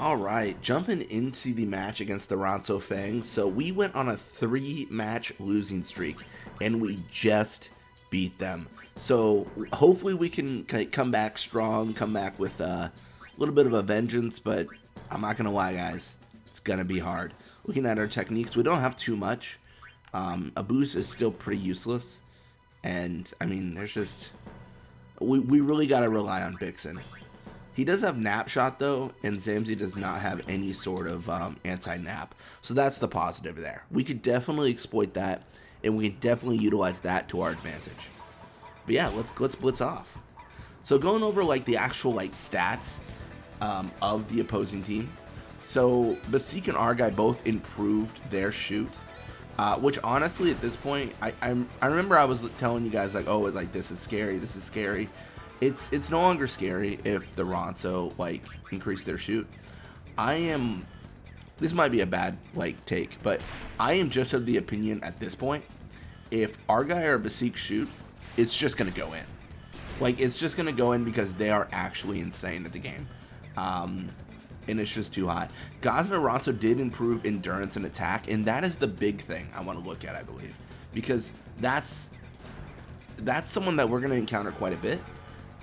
Alright, jumping into the match against the Ronso Fangs. So we went on a 3-match losing streak, and we just beat them. So hopefully we can come back strong, come back with a little bit of a vengeance, but I'm not going to lie, guys. It's going to be hard. Looking at our techniques, we don't have too much. A boost is still pretty useless. And, I mean, there's just... We really got to rely on Bixen. He does have nap shot though, and Zamzi does not have any sort of anti-nap. So that's the positive there. We could definitely exploit that, and we could definitely utilize that to our advantage. But yeah, let's blitz off. So going over like the actual like stats of the opposing team. So Basik and our guy both improved their shoot. Which honestly, at this point, I remember I was telling you guys like, oh, like this is scary, this is scary. It's no longer scary if the Ronso like increase their shoot. This might be a bad like take, but I am just of the opinion at this point, if our guy or Basik shoot, it's just gonna go in. Like it's just gonna go in because they are actually insane at the game. And it's just too high. Gazna Ronso did improve endurance and attack, and that is the big thing I want to look at, I believe, because that's someone that we're going to encounter quite a bit,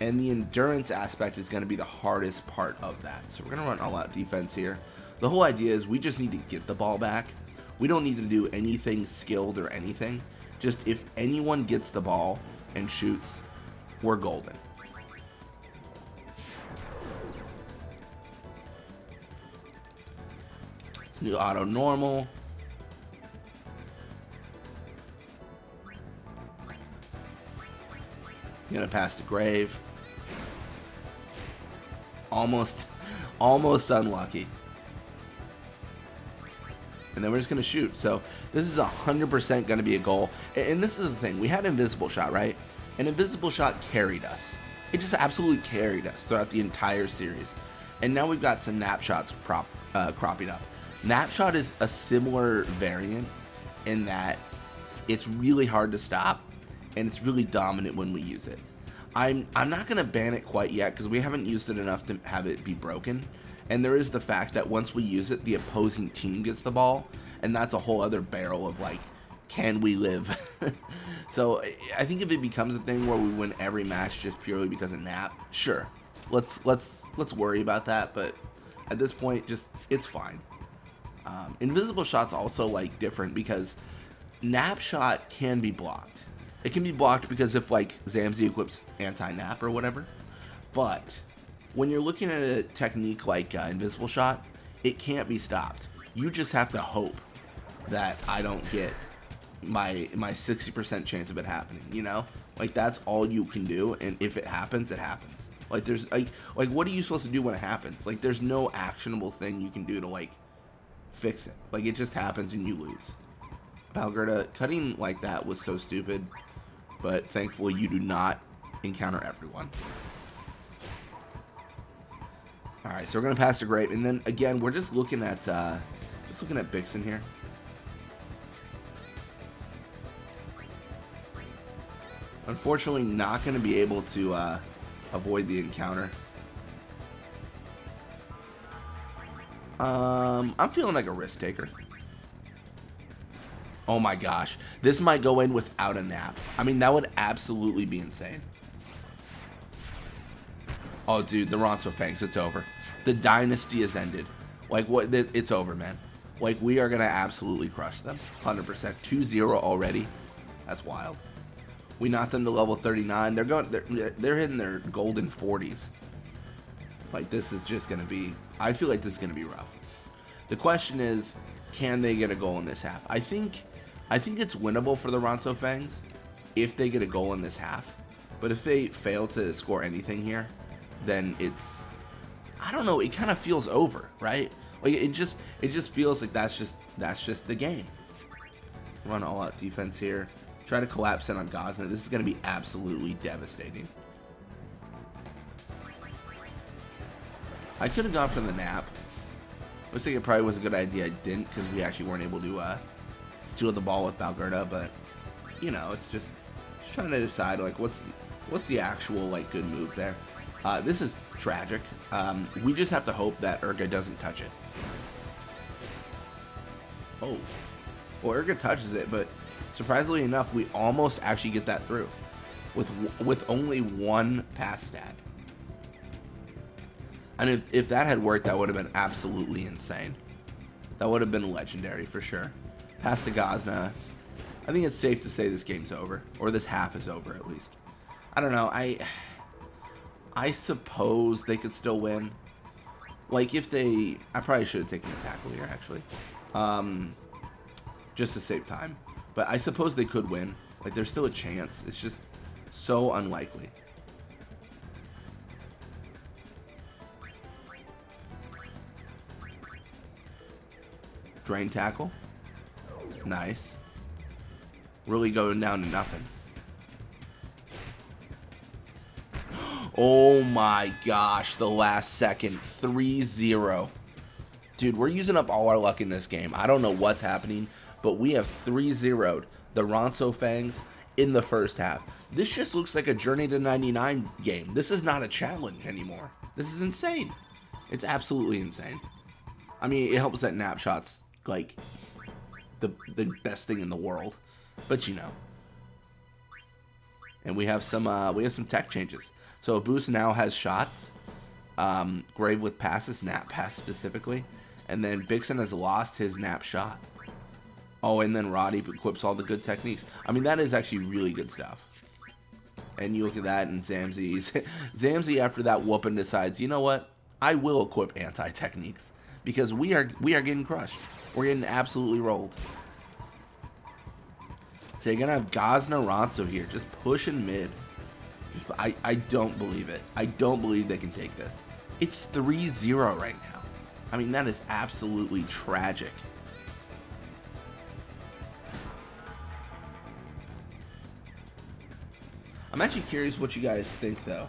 and the endurance aspect is going to be the hardest part of that. So we're going to run all-out defense here. The whole idea is we just need to get the ball back. We don't need to do anything skilled or anything. Just if anyone gets the ball and shoots, we're golden. New auto normal. Gonna pass to Grave. Almost unlucky. And then we're just gonna shoot. So this is 100% gonna be a goal. And this is the thing. We had invisible shot, right? And invisible shot carried us. It just absolutely carried us throughout the entire series. And now we've got some nap shots cropping up. Napshot is a similar variant in that it's really hard to stop and it's really dominant when we use it. I'm not going to ban it quite yet because we haven't used it enough to have it be broken. And there is the fact that once we use it, the opposing team gets the ball, and that's a whole other barrel of like, can we live? So I think if it becomes a thing where we win every match just purely because of nap, sure, let's worry about that. But at this point, just it's fine. Invisible shot's also like different because nap shot can be blocked. It can be blocked because if like Zamzi equips anti-nap or whatever. But when you're looking at a technique like invisible shot, it can't be stopped. You just have to hope that I don't get my 60% chance of it happening. You know, like that's all you can do. And if it happens, it happens. Like there's like what are you supposed to do when it happens? Like there's no actionable thing you can do to like fix it. Like it just happens and you lose. Valgerda cutting like that was so stupid, but thankfully you do not encounter everyone. All right, so we're gonna pass to Grape, and then again we're just looking at Bixen here. Unfortunately, not gonna be able to avoid the encounter. I'm feeling like a risk taker. Oh my gosh. This might go in without a nap. I mean, that would absolutely be insane. Oh, dude, the Ronso Fangs, it's over. The dynasty has ended. Like, what? It's over, man. Like, we are going to absolutely crush them. 100%. 2-0 already. That's wild. We knocked them to level 39. They're hitting their golden 40s. Like, this is just going to be... I feel like this is going to be rough. The question is, can they get a goal in this half? I think it's winnable for the Ronso Fangs if they get a goal in this half. But if they fail to score anything here, then it's... I don't know. It kind of feels over, right? Like it just feels like that's just the game. Run all out defense here. Try to collapse in on Gazna. This is going to be absolutely devastating. I could have gone for the nap. I was thinking it probably was a good idea I didn't because we actually weren't able to steal the ball with Valgerda, but you know, it's just trying to decide like what's the actual like good move there. This is tragic. We just have to hope that Urga doesn't touch it. Oh. Well, Urga touches it, but surprisingly enough, we almost actually get that through with only one pass stat. And if that had worked, that would have been absolutely insane. That would have been legendary for sure. Pass to Gazna. I think it's safe to say this game's over, or this half is over at least. I don't know. I suppose they could still win. Like if they, I probably should have taken a tackle here actually, just to save time. But I suppose they could win. Like there's still a chance. It's just so unlikely. Drain tackle. Nice. Really going down to nothing. Oh my gosh, the last second. 3-0. Dude, we're using up all our luck in this game. I don't know what's happening, but we have 3-0'd the Ronso Fangs in the first half. This just looks like a Journey to 99 game. This is not a challenge anymore. This is insane. It's absolutely insane. I mean, it helps that nap shot's like the best thing in the world, but you know. And we have some tech changes. So Boost now has shots, Grave with passes, nap pass specifically, and then Bixen has lost his nap shot. Oh, and then Roddy equips all the good techniques. I mean, that is actually really good stuff. And you look at that, and Zamzi after that whooping decides, you know what? I will equip anti-techniques because we are getting crushed. We're getting absolutely rolled. So you're gonna have Gazna Ronso here, just pushing mid. I don't believe it. I don't believe they can take this. It's 3-0 right now. I mean, that is absolutely tragic. I'm actually curious what you guys think, though.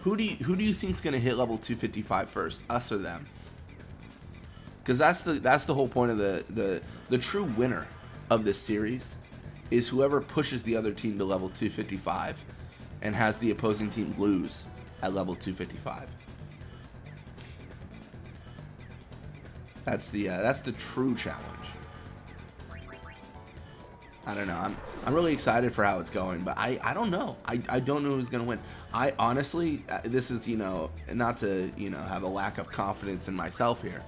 Who do you think's gonna hit level 255 first, us or them? Because that's the whole point of the true winner of this series is whoever pushes the other team to level 255 and has the opposing team lose at level 255. That's the true challenge. I don't know. I'm really excited for how it's going, but I don't know. I don't know who's gonna win. I honestly, this is, you know, not to, you know, have a lack of confidence in myself here,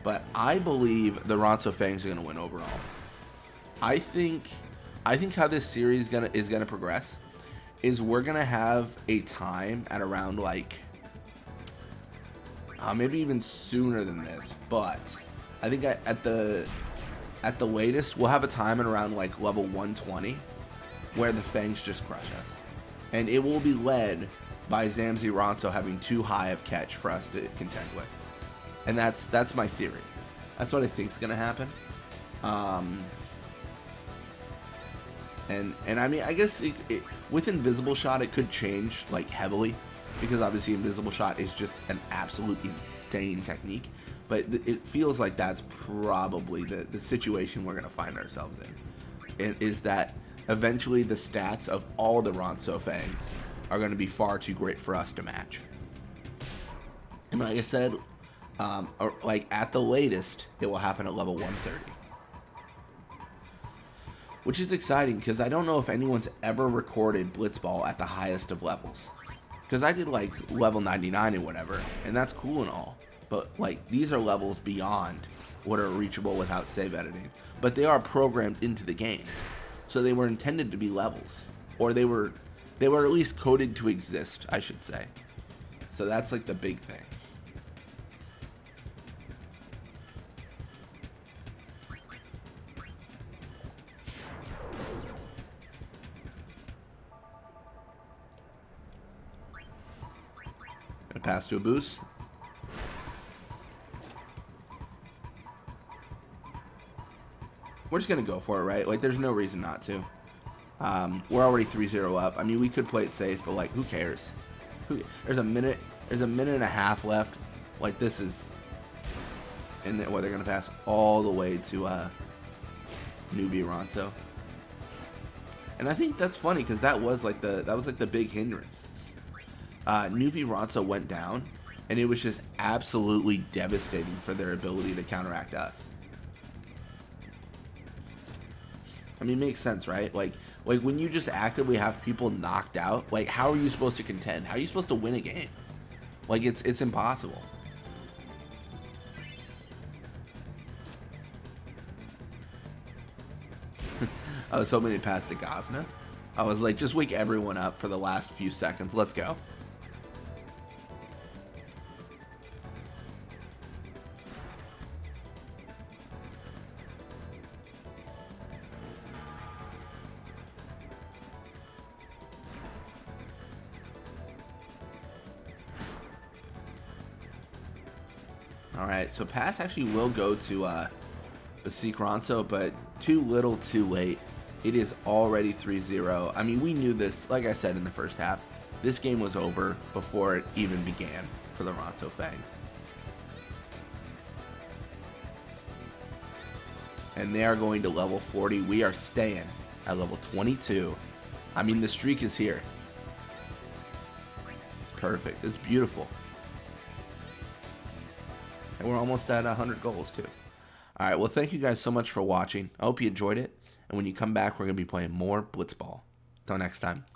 but I believe the Ronso Fangs are gonna win overall. I think how this series is gonna progress is we're gonna have a time at around like maybe even sooner than this, but I think at the latest we'll have a time at around like level 120 where the Fangs just crush us, and it will be led by Zamzi Ronso having too high of catch for us to contend with, and that's my theory. That's what I think's gonna happen. And I mean, I guess with Invisible Shot, it could change like heavily, because obviously Invisible Shot is just an absolute insane technique. But it feels like that's probably the situation we're gonna find ourselves in. And is that eventually the stats of all the Ronso Fangs are gonna be far too great for us to match. And like I said, or like at the latest, it will happen at level 130. Which is exciting, because I don't know if anyone's ever recorded Blitzball at the highest of levels. Because I did like level 99 and whatever, and that's cool and all. But like, these are levels beyond what are reachable without save editing. But they are programmed into the game. So they were intended to be levels. Or they were at least coded to exist, I should say. So that's like the big thing. Gonna pass to a boost. We're just gonna go for it, right? Like, there's no reason not to. We're already 3-0 up. I mean, we could play it safe, but like, who cares? There's a minute and a half left. Like, this is, and then they're gonna pass all the way to newbie Ronso. And I think that's funny, because that was like the big hindrance. Nuvi Ronso went down, and it was just absolutely devastating for their ability to counteract us. I mean, it makes sense, right? Like when you just actively have people knocked out, like how are you supposed to contend? How are you supposed to win a game? Like it's impossible. I was hoping they passed to Gosna. I was like, just wake everyone up for the last few seconds. Let's go. Alright, so pass actually will go to Basik Ronso, but too little too late. It is already 3-0. I mean, we knew this, like I said in the first half, this game was over before it even began for the Ronso Fangs. And they are going to level 40. We are staying at level 22. I mean, the streak is here. It's perfect. It's beautiful. And we're almost at 100 goals, too. All right, well, thank you guys so much for watching. I hope you enjoyed it. And when you come back, we're going to be playing more Blitzball. Until next time.